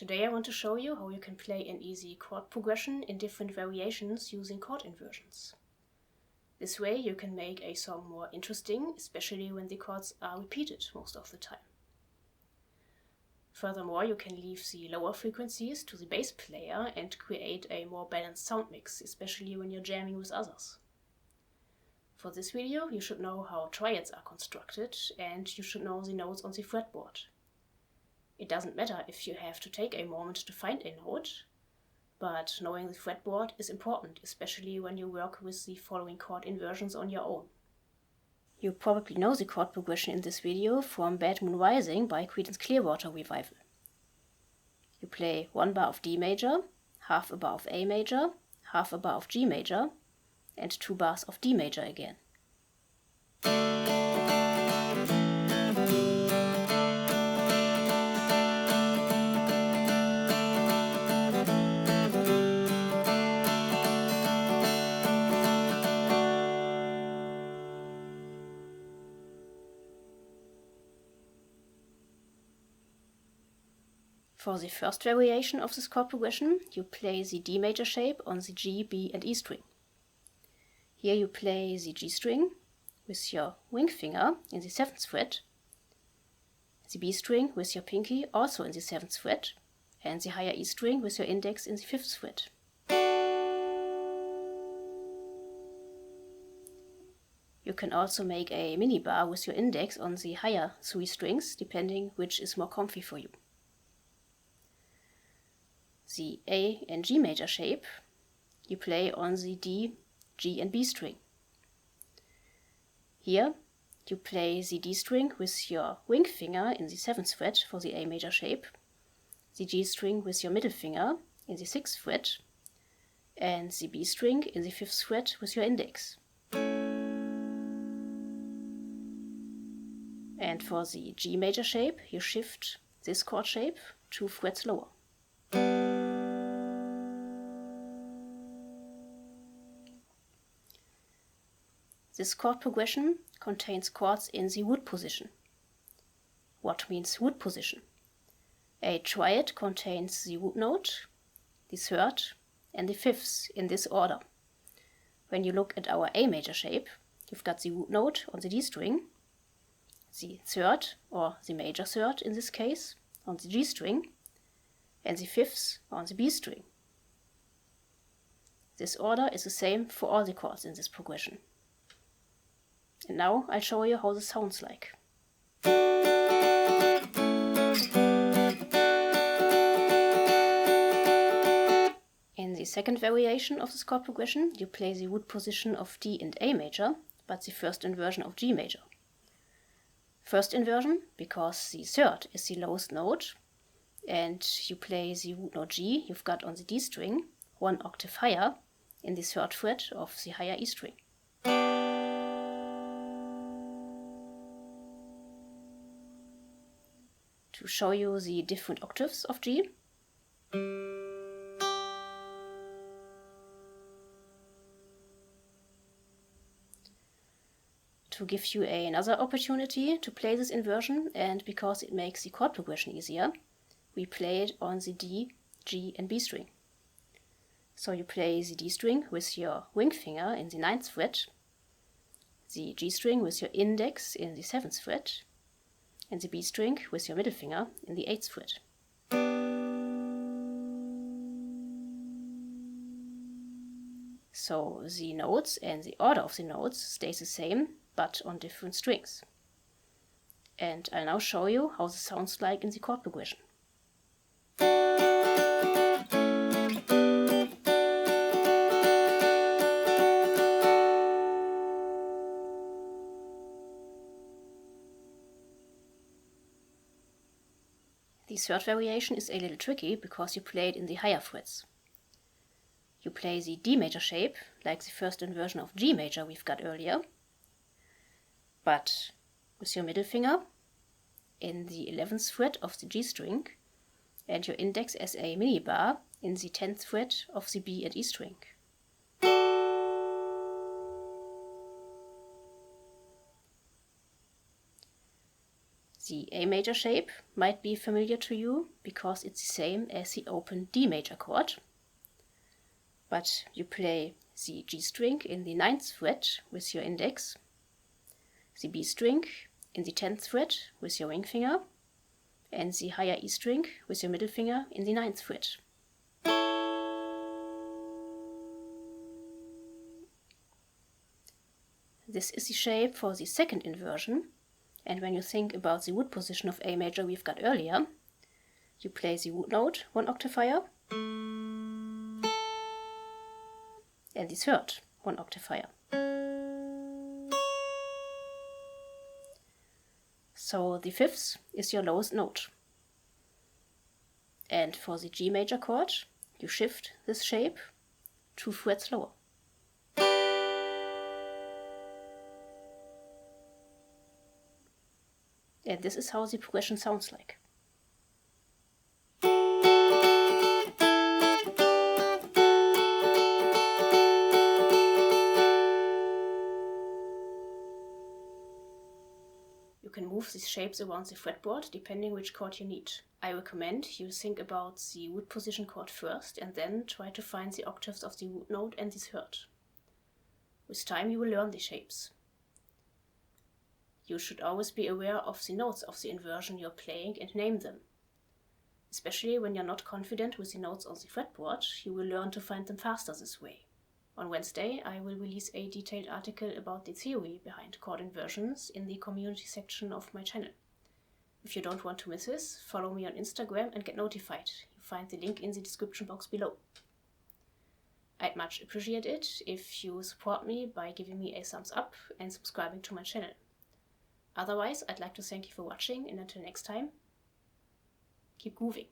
Today I want to show you how you can play an easy chord progression in different variations using chord inversions. This way you can make a song more interesting, especially when the chords are repeated most of the time. Furthermore, you can leave the lower frequencies to the bass player and create a more balanced sound mix, especially when you're jamming with others. For this video, you should know how triads are constructed and you should know the notes on the fretboard. It doesn't matter if you have to take a moment to find a note, but knowing the fretboard is important, especially when you work with the following chord inversions on your own. You probably know the chord progression in this video from Bad Moon Rising by Creedence Clearwater Revival. You play one bar of D major, half a bar of A major, half a bar of G major, and 2 bars of D major again. For the first variation of this chord progression, you play the D major shape on the G, B and E string. Here you play the G string with your ring finger in the 7th fret, the B string with your pinky also in the 7th fret, and the higher E string with your index in the 5th fret. You can also make a mini bar with your index on the higher 3 strings, depending which is more comfy for you. The A and G major shape you play on the D, G and B string. Here you play the D string with your ring finger in the 7th fret for the A major shape, the G string with your middle finger in the 6th fret, and the B string in the 5th fret with your index. And for the G major shape, you shift this chord shape 2 frets lower. This chord progression contains chords in the root position. What means root position? A triad contains the root note, the 3rd and the 5th in this order. When you look at our A major shape, you've got the root note on the D string, the 3rd or the major 3rd in this case on the G string, and the 5th on the B string. This order is the same for all the chords in this progression. And now I'll show you how this sounds like. In the second variation of this chord progression, you play the root position of D and A major, but the first inversion of G major. First inversion because the 3rd is the lowest note, and you play the root note G you've got on the D string 1 octave higher in the 3rd fret of the higher E string. To show you the different octaves of G, to give you another opportunity to play this inversion, and because it makes the chord progression easier, we play it on the D, G and B string. So you play the D string with your ring finger in the 9th fret, the G string with your index in the 7th fret, and the B string with your middle finger in the 8th fret. So the notes and the order of the notes stays the same, but on different strings. And I'll now show you how this sounds like in the chord progression. The third variation is a little tricky because you play it in the higher frets. You play the D major shape, like the first inversion of G major we've got earlier, but with your middle finger in the 11th fret of the G string and your index as a mini bar in the 10th fret of the B and E string. The A major shape might be familiar to you because it's the same as the open D major chord, but you play the G string in the 9th fret with your index, the B string in the 10th fret with your ring finger, and the higher E string with your middle finger in the 9th fret. This is the shape for the second inversion, and when you think about the root position of A major we've got earlier, you play the root note 1 octave higher and the third 1 octave higher. So the 5th is your lowest note. And for the G major chord, you shift this shape 2 frets lower. And this is how the progression sounds like. You can move these shapes around the fretboard depending which chord you need. I recommend you think about the root position chord first and then try to find the octaves of the root note and the third. With time you will learn these shapes. You should always be aware of the notes of the inversion you're playing and name them. Especially when you're not confident with the notes on the fretboard, you will learn to find them faster this way. On Wednesday, I will release a detailed article about the theory behind chord inversions in the community section of my channel. If you don't want to miss this, follow me on Instagram and get notified. You find the link in the description box below. I'd much appreciate it if you support me by giving me a thumbs up and subscribing to my channel. Otherwise, I'd like to thank you for watching, and until next time, keep grooving.